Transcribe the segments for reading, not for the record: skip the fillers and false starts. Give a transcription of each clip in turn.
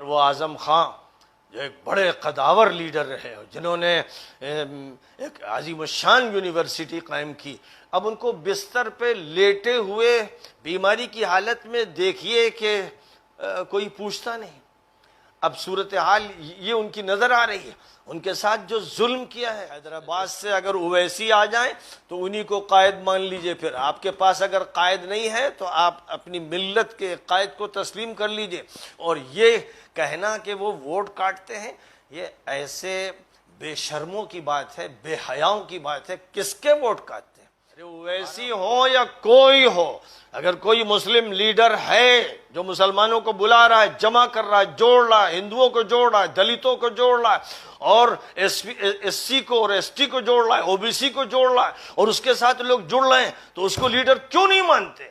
وہ اعظم خان جو ایک بڑے قداور لیڈر رہے جنہوں نے ایک عظیم الشان یونیورسٹی قائم کی، اب ان کو بستر پہ لیٹے ہوئے بیماری کی حالت میں دیکھیے کہ کوئی پوچھتا نہیں۔ اب صورتحال یہ ان کی نظر آ رہی ہے، ان کے ساتھ جو ظلم کیا ہے۔ حیدرآباد سے اگر اویسی آ جائیں تو انہی کو قائد مان لیجئے، پھر آپ کے پاس اگر قائد نہیں ہے تو آپ اپنی ملت کے قائد کو تسلیم کر لیجئے۔ اور یہ کہنا کہ وہ ووٹ کاٹتے ہیں، یہ ایسے بے شرموں کی بات ہے، بے حیاؤں کی بات ہے۔ کس کے ووٹ کاٹتے ہیں؟ اویسی ہو یا کوئی ہو، اگر کوئی مسلم لیڈر ہے جو مسلمانوں کو بلا رہا ہے، جمع کر رہا ہے، جوڑ رہا ہے، ہندوؤں کو جوڑ رہا ہے، دلتوں کو جوڑ رہا ہے، اور ایس سی کو اور ایس ٹی کو جوڑ رہا ہے، او بی سی کو جوڑ رہا ہے، اور اس کے ساتھ لوگ جڑ رہے ہیں، تو اس کو لیڈر کیوں نہیں مانتے؟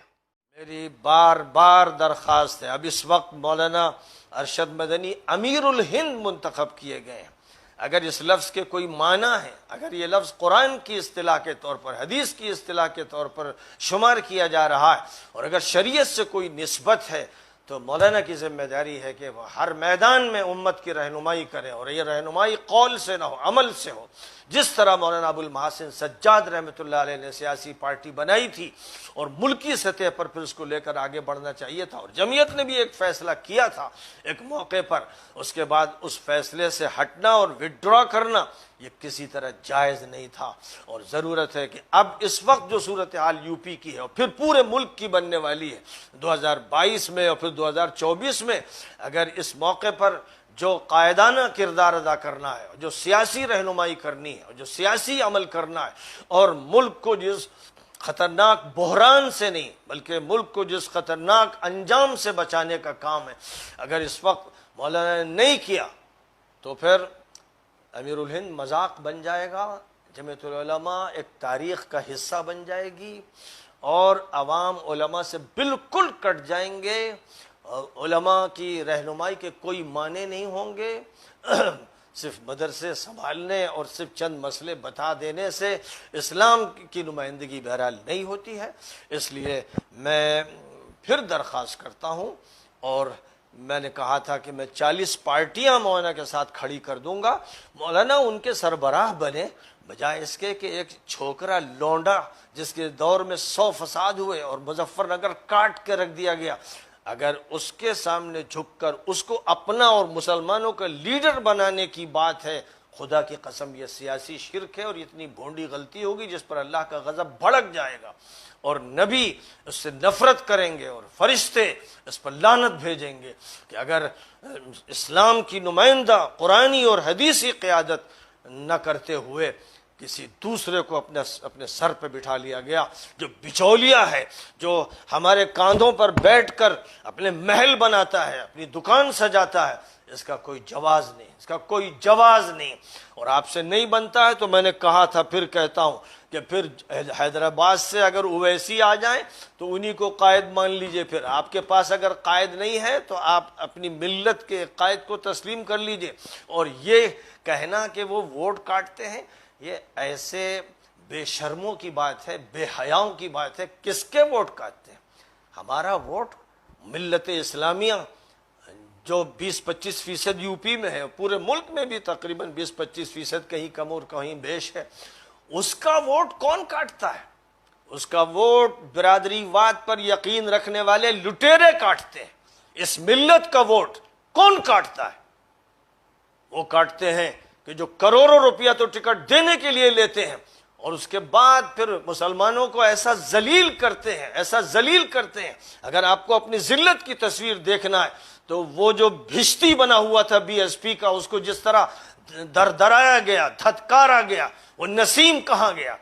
میری بار بار درخواست ہے، اب اس وقت مولانا ارشد مدنی امیر الہند منتخب کیے گئے ہیں۔ اگر اس لفظ کے کوئی معنی ہے، اگر یہ لفظ قرآن کی اصطلاح کے طور پر، حدیث کی اصطلاح کے طور پر شمار کیا جا رہا ہے، اور اگر شریعت سے کوئی نسبت ہے، تو مولانا کی ذمہ داری ہے کہ وہ ہر میدان میں امت کی رہنمائی کرے، اور یہ رہنمائی قول سے نہ ہو، عمل سے ہو۔ جس طرح مولانا ابو المحاسن سجاد رحمۃ اللہ علیہ نے سیاسی پارٹی بنائی تھی اور ملکی سطح پر پھر اس کو لے کر آگے بڑھنا چاہیے تھا، اور جمعیت نے بھی ایک فیصلہ کیا تھا ایک موقع پر، اس کے بعد اس فیصلے سے ہٹنا اور وڈرا کرنا یہ کسی طرح جائز نہیں تھا۔ اور ضرورت ہے کہ اب اس وقت جو صورتحال یو پی کی ہے اور پھر پورے ملک کی بننے والی ہے 2022 میں اور پھر 2024 میں، اگر اس موقع پر جو قائدانہ کردار ادا کرنا ہے، جو سیاسی رہنمائی کرنی ہے، جو سیاسی عمل کرنا ہے، اور ملک کو جس خطرناک بحران سے نہیں بلکہ ملک کو جس خطرناک انجام سے بچانے کا کام ہے، اگر اس وقت مولانا نے نہیں کیا تو پھر امیر الہند مذاق بن جائے گا، جمعیت العلماء ایک تاریخ کا حصہ بن جائے گی، اور عوام علماء سے بالکل کٹ جائیں گے، علماء کی رہنمائی کے کوئی معنی نہیں ہوں گے۔ صرف مدرسے سنبھالنے اور صرف چند مسئلے بتا دینے سے اسلام کی نمائندگی بہرحال نہیں ہوتی ہے۔ اس لیے میں پھر درخواست کرتا ہوں، اور میں نے کہا تھا کہ میں 40 پارٹیاں مولانا کے ساتھ کھڑی کر دوں گا، مولانا ان کے سربراہ بنے، بجائے اس کے کہ ایک چھوکرا لونڈا جس کے دور میں 100 فساد ہوئے اور مظفر نگر کاٹ کے رکھ دیا گیا، اگر اس کے سامنے جھک کر اس کو اپنا اور مسلمانوں کا لیڈر بنانے کی بات ہے، خدا کی قسم یہ سیاسی شرک ہے، اور اتنی بھونڈی غلطی ہوگی جس پر اللہ کا غضب بھڑک جائے گا، اور نبی اس سے نفرت کریں گے، اور فرشتے اس پر لعنت بھیجیں گے کہ اگر اسلام کی نمائندہ قرآنی اور حدیثی قیادت نہ کرتے ہوئے کسی دوسرے کو اپنے سر پہ بٹھا لیا گیا، جو بچولیا ہے، جو ہمارے کاندھوں پر بیٹھ کر اپنے محل بناتا ہے، اپنی دکان سجاتا ہے، اس کا کوئی جواز نہیں، اس کا کوئی جواز نہیں۔ اور آپ سے نہیں بنتا ہے تو میں نے کہا تھا، پھر کہتا ہوں کہ پھر حیدرآباد سے اگر اویسی آ جائیں تو انہی کو قائد مان لیجئے، پھر آپ کے پاس اگر قائد نہیں ہے تو آپ اپنی ملت کے قائد کو تسلیم کر لیجئے۔ اور یہ کہنا کہ وہ ووٹ کاٹتے ہیں، یہ ایسے بے شرموں کی بات ہے، بے حیاؤں کی بات ہے۔ کس کے ووٹ کاٹتے ہیں؟ ہمارا ووٹ ملت اسلامیہ جو 20-25% یو پی میں ہے، پورے ملک میں بھی تقریباً 20-25% کہیں کم اور کہیں بیش ہے، اس کا ووٹ کون کاٹتا ہے؟ اس کا ووٹ برادری واد پر یقین رکھنے والے لٹیرے کاٹتے ہیں۔ اس ملت کا ووٹ کون کاٹتا ہے؟ وہ کاٹتے ہیں کہ جو کروڑوں روپیہ تو ٹکٹ دینے کے لیے لیتے ہیں، اور اس کے بعد پھر مسلمانوں کو ایسا ذلیل کرتے ہیں، ایسا ذلیل کرتے ہیں۔ اگر آپ کو اپنی ذلت کی تصویر دیکھنا ہے تو وہ جو بھشتی بنا ہوا تھا بی ایس پی کا، اس کو جس طرح دردرایا گیا، دھتکارا گیا، وہ نسیم کہاں گیا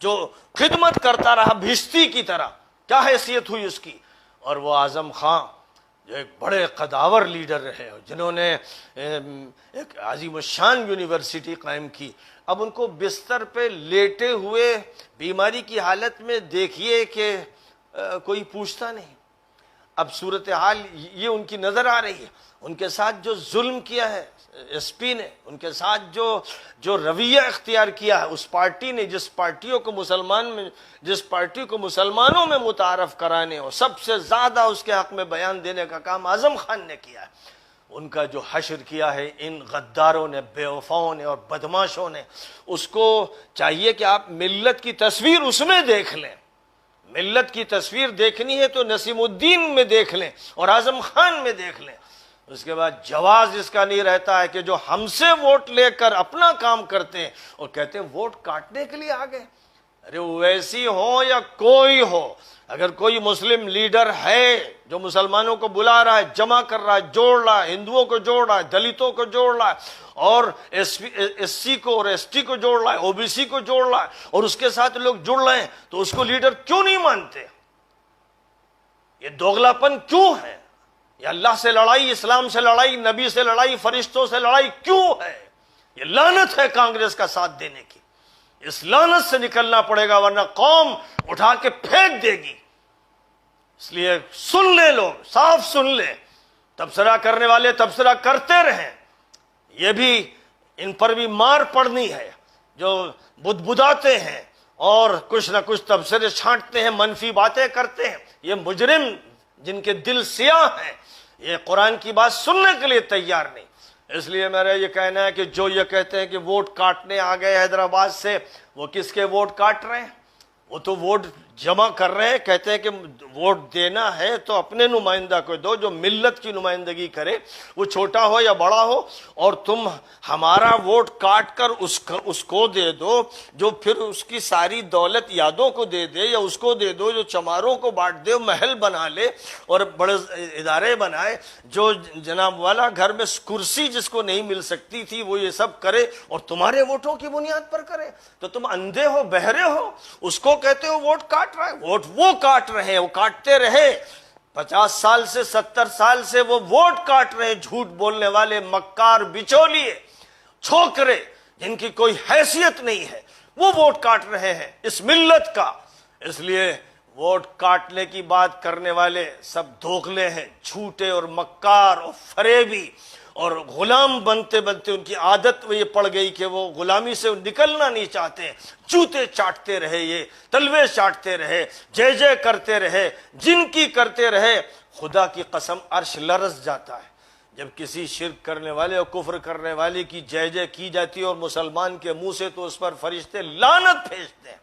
جو خدمت کرتا رہا بھشتی کی طرح، کیا حیثیت ہوئی اس کی؟ اور وہ اعظم خان جو ایک بڑے قداور لیڈر رہے جنہوں نے ایک عظیم الشان یونیورسٹی قائم کی، اب ان کو بستر پہ لیٹے ہوئے بیماری کی حالت میں دیکھیے کہ کوئی پوچھتا نہیں۔ اب صورتحال یہ ان کی نظر آ رہی ہے، ان کے ساتھ جو ظلم کیا ہے ایس پی نے، ان کے ساتھ جو رویہ اختیار کیا ہے اس پارٹی نے، جس پارٹی کو مسلمانوں میں متعارف کرانے اور سب سے زیادہ اس کے حق میں بیان دینے کا کام اعظم خان نے کیا ہے، ان کا جو حشر کیا ہے ان غداروں نے، بے وفاؤں نے اور بدماشوں نے، اس کو چاہیے کہ آپ ملت کی تصویر اس میں دیکھ لیں۔ ملت کی تصویر دیکھنی ہے تو نسیم الدین میں دیکھ لیں اور اعظم خان میں دیکھ لیں۔ اس کے بعد جواز اس کا نہیں رہتا ہے کہ جو ہم سے ووٹ لے کر اپنا کام کرتے ہیں اور کہتے ہیں ووٹ کاٹنے کے لیے آ گئے۔ ارے ویسی ہو یا کوئی ہو، اگر کوئی مسلم لیڈر ہے جو مسلمانوں کو بلا رہا ہے، جمع کر رہا ہے، جوڑ رہا ہے، ہندوؤں کو جوڑ رہا ہے، دلتوں کو جوڑ رہا ہے، اور ایس سی کو اور ایس ٹی کو جوڑ رہا ہے، او بی سی کو جوڑ رہا ہے، اور اس کے ساتھ لوگ جڑ رہے ہیں، تو اس کو لیڈر کیوں نہیں مانتے؟ یہ دوغلاپن کیوں ہے؟ یہ اللہ سے لڑائی، اسلام سے لڑائی، نبی سے لڑائی، فرشتوں سے لڑائی کیوں ہے؟ یہ لعنت ہے کانگریس کا ساتھ دینے کی۔ اس لعنت سے نکلنا پڑے گا ورنہ قوم اٹھا کے پھینک دے گی۔ اس لیے سن لیں، لوگ صاف سن لیں، تبصرہ کرنے والے تبصرہ کرتے رہیں، یہ بھی ان پر بھی مار پڑنی ہے جو بدبداتے ہیں اور کچھ نہ کچھ تبصرے چھانٹتے ہیں، منفی باتیں کرتے ہیں۔ یہ مجرم جن کے دل سیاہ ہیں، یہ قرآن کی بات سننے کے لیے تیار نہیں۔ اس لیے میرا یہ کہنا ہے کہ جو یہ کہتے ہیں کہ ووٹ کاٹنے آ گئے حیدرآباد سے، وہ کس کے ووٹ کاٹ رہے ہیں؟ وہ تو ووٹ جمع کر رہے ہیں، کہتے ہیں کہ ووٹ دینا ہے تو اپنے نمائندہ کو دو جو ملت کی نمائندگی کرے، وہ چھوٹا ہو یا بڑا ہو، اور تم ہمارا ووٹ کاٹ کر اس کو دے دو جو پھر اس کی ساری دولت یادوں کو دے دے، یا اس کو دے دو جو چماروں کو بانٹ دے، محل بنا لے اور بڑے ادارے بنائے، جو جناب والا گھر میں کرسی جس کو نہیں مل سکتی تھی وہ یہ سب کرے اور تمہارے ووٹوں کی بنیاد پر کرے، تو تم اندھے ہو، بہرے ہو؟ اس کو کہتے ہو ووٹ کاٹ رہا ہے؟ ووٹ وہ کاٹ رہے ہیں، وہ کاٹتے رہے 50 سال سے، 70 سال سے وہ ووٹ کاٹ رہے ہیں، جھوٹ بولنے والے، مکار، بچولیے، چھوکرے جن کی کوئی حیثیت نہیں ہے، وہ ووٹ کاٹ رہے ہیں اس ملت کا۔ اس لیے ووٹ کاٹنے کی بات کرنے والے سب دھوکلے ہیں، جھوٹے اور مکار اور فریبی، اور غلام بنتے بنتے ان کی عادت یہ پڑ گئی کہ وہ غلامی سے نکلنا نہیں چاہتے، جوتے چاٹتے رہے، یہ تلوے چاٹتے رہے، جے جے کرتے رہے، جن کی کرتے رہے۔ خدا کی قسم عرش لرز جاتا ہے جب کسی شرک کرنے والے اور کفر کرنے والے کی جے جے کی جاتی ہے اور مسلمان کے منہ سے تو اس پر فرشتے لعنت بھیجتے ہیں۔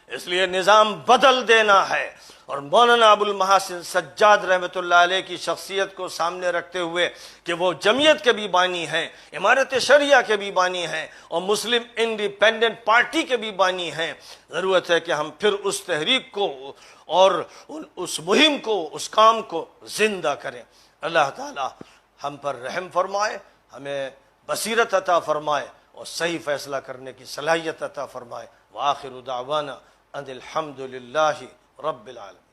اس لیے نظام بدل دینا ہے، اور مولانا ابو المحاسن سجاد رحمۃ اللہ علیہ کی شخصیت کو سامنے رکھتے ہوئے کہ وہ جمعیت کے بھی بانی ہیں، امارت شریعہ کے بھی بانی ہیں، اور مسلم انڈیپینڈنٹ پارٹی کے بھی بانی ہیں، ضرورت ہے کہ ہم پھر اس تحریک کو اور اس مہم کو، اس کام کو زندہ کریں۔ اللہ تعالی ہم پر رحم فرمائے، ہمیں بصیرت عطا فرمائے اور صحیح فیصلہ کرنے کی صلاحیت عطا فرمائے۔ وآخر دعوانا ان الحمد للہ رب العالمین۔